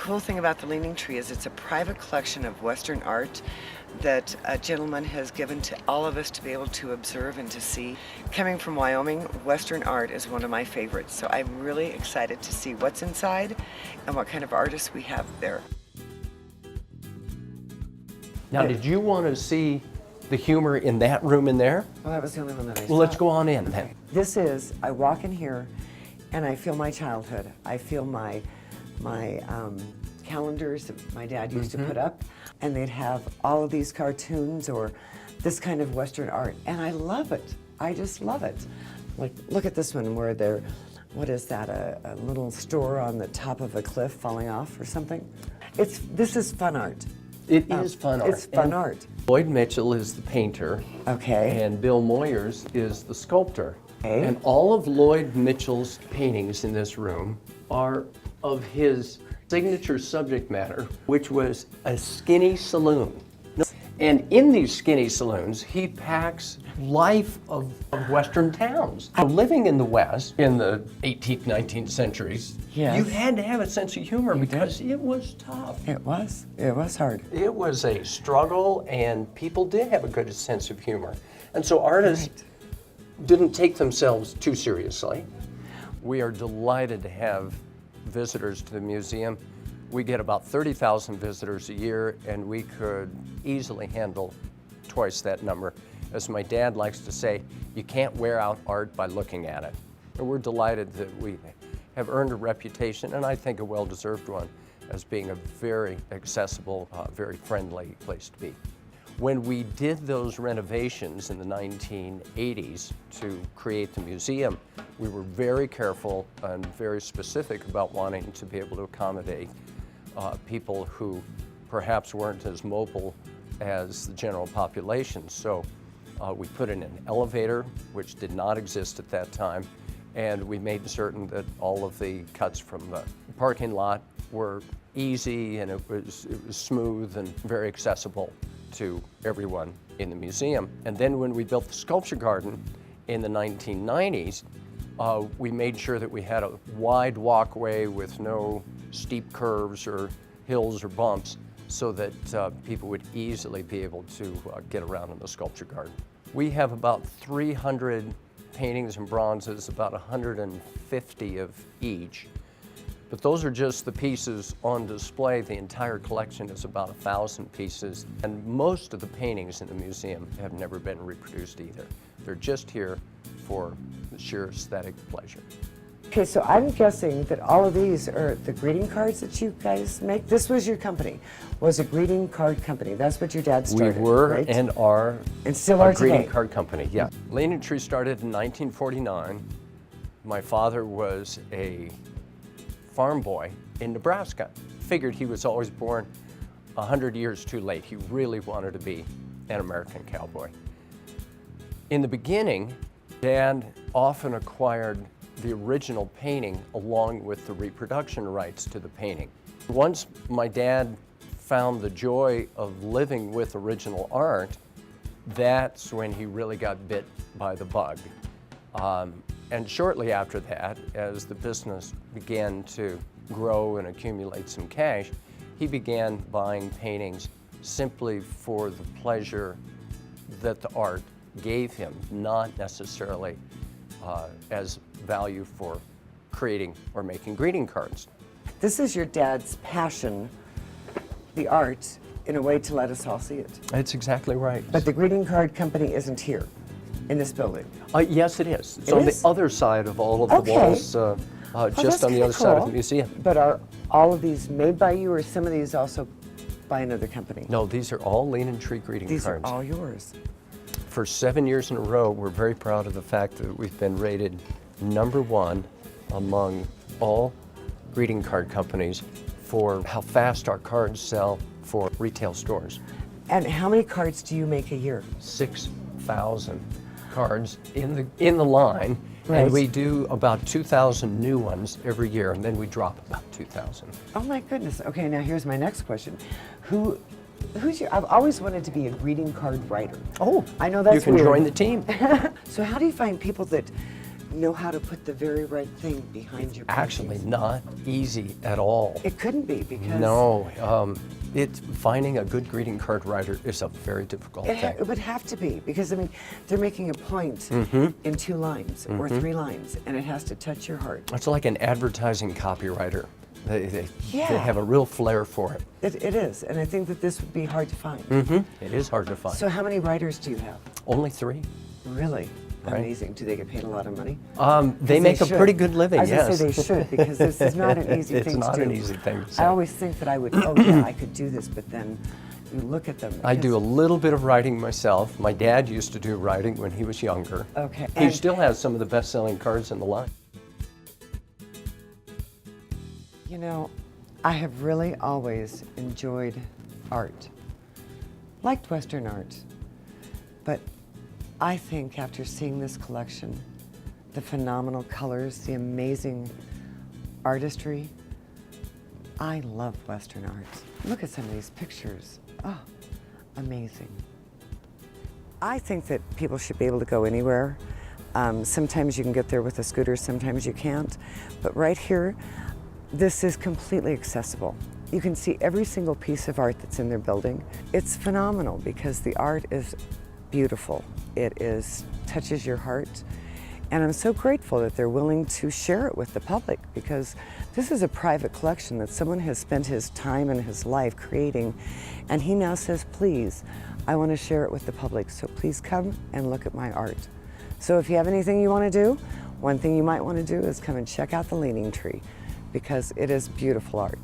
cool thing about the Leaning Tree is it's a private collection of Western art that a gentleman has given to all of us to be able to observe and to see. Coming from Wyoming, Western art is one of my favorites, so I'm really excited to see what's inside and what kind of artists we have there. Now, did you want to see the humor in that room in there? Well, that was the only one that I saw. Well, let's go on in then. This is, I walk in here and I feel my childhood. I feel my calendars that my dad used to put up, and they'd have all of these cartoons or this kind of Western art, and I love it. I just love it. Like, look at this one where they're, what is that, a little store on the top of a cliff falling off or something? This is fun art. It is fun art. It's fun art. Lloyd Mitchell is the painter. Okay. And Bill Moyers is the sculptor. Okay. And all of Lloyd Mitchell's paintings in this room are of his signature subject matter, which was a skinny saloon. And in these skinny saloons, he packs life of Western towns. Living in the West in the 18th, 19th centuries, Yes. you had to have a sense of humor because it was tough. It was hard. It was a struggle, and people did have a good sense of humor. And so artists didn't take themselves too seriously. We are delighted to have visitors to the museum. We get about 30,000 visitors a year, and we could easily handle twice that number. As my dad likes to say, you can't wear out art by looking at it. And we're delighted that we have earned a reputation, and I think a well-deserved one, as being a very accessible, very friendly place to be. When we did those renovations in the 1980s to create the museum, we were very careful and very specific about wanting to be able to accommodate people who perhaps weren't as mobile as the general population. So we put in an elevator, which did not exist at that time, and we made certain that all of the cuts from the parking lot were easy, and it was smooth and very accessible to everyone in the museum. And then when we built the sculpture garden in the 1990s, we made sure that we had a wide walkway with no steep curves or hills or bumps, so that people would easily be able to get around in the sculpture garden. We have about 300 paintings and bronzes, about 150 of each. But those are just the pieces on display. The entire collection is about 1,000 pieces, and most of the paintings in the museum have never been reproduced either. They're just here for the sheer aesthetic pleasure. Okay, so I'm guessing that all of these are the greeting cards that you guys make. This was your company, was a greeting card company. That's what your dad started, We were right? and are And still are a greeting today. card company, yeah. Leaning Tree started in 1949. My father was a farm boy in Nebraska. Figured he was always born 100 years too late. He really wanted to be an American cowboy. In the beginning, Dad often acquired the original painting along with the reproduction rights to the painting. Once my dad found the joy of living with original art, that's when he really got bit by the bug. And shortly after that, as the business began to grow and accumulate some cash, he began buying paintings simply for the pleasure that the art gave him, not necessarily as value for creating or making greeting cards. This is your dad's passion, the art, in a way to let us all see it. That's exactly right. But the greeting card company isn't here in this building. Yes, it is. It's It on is? the other side of all of the Okay. walls, Well, just that's on the kinda other side of cool. the museum. But are all of these made by you, or some of these also by another company? No, these are all Leaning Tree greeting These cards. are all yours. For 7 years in a row, we're very proud of the fact that we've been rated #1 among all greeting card companies for how fast our cards sell for retail stores. And how many cards do you make a year? 6,000 cards in the line, Right. and we do about 2,000 new ones every year, and then we drop about 2,000. Oh my goodness. Okay, now here's my next question. Who's your, I've always wanted to be a greeting card writer. Oh, I know that's you can weird. join the team. So how do you find people that know how to put the very right thing behind your paintings. Actually, not easy at all. It couldn't be because No, it's finding a good greeting card writer is a very difficult thing. it would have to be because I mean they're making a point in 2 lines or 3 lines, and it has to touch your heart. It's like an advertising copywriter. They Yeah. have a real flair for it. It is, and I think that this would be hard to find. It is hard to find. So how many writers do you have? Only 3. Really? Right. Amazing. Do they get paid a lot of money? They make a should. pretty good living, I was yes. gonna say they should, because this is not an easy It's thing to do. not an easy thing to say. I always think that I would, oh yeah, I could do this, but then you look at them. I do a because- little bit of writing myself. My dad used to do writing when he was younger. Okay. He and- still has some of the best-selling cards in the line. You know, I have really always enjoyed art, liked Western art, but I think after seeing this collection, the phenomenal colors, the amazing artistry, I love Western art. Look at some of these pictures. Oh, amazing. I think that people should be able to go anywhere. Sometimes you can get there with a scooter, sometimes you can't. But right here, this is completely accessible. You can see every single piece of art that's in their building. It's phenomenal because the art is beautiful. It touches your heart. And I'm so grateful that they're willing to share it with the public because this is a private collection that someone has spent his time and his life creating. And he now says, please, I want to share it with the public. So please come and look at my art. So if you have anything you want to do, one thing you might want to do is come and check out the Leaning Tree because it is beautiful art.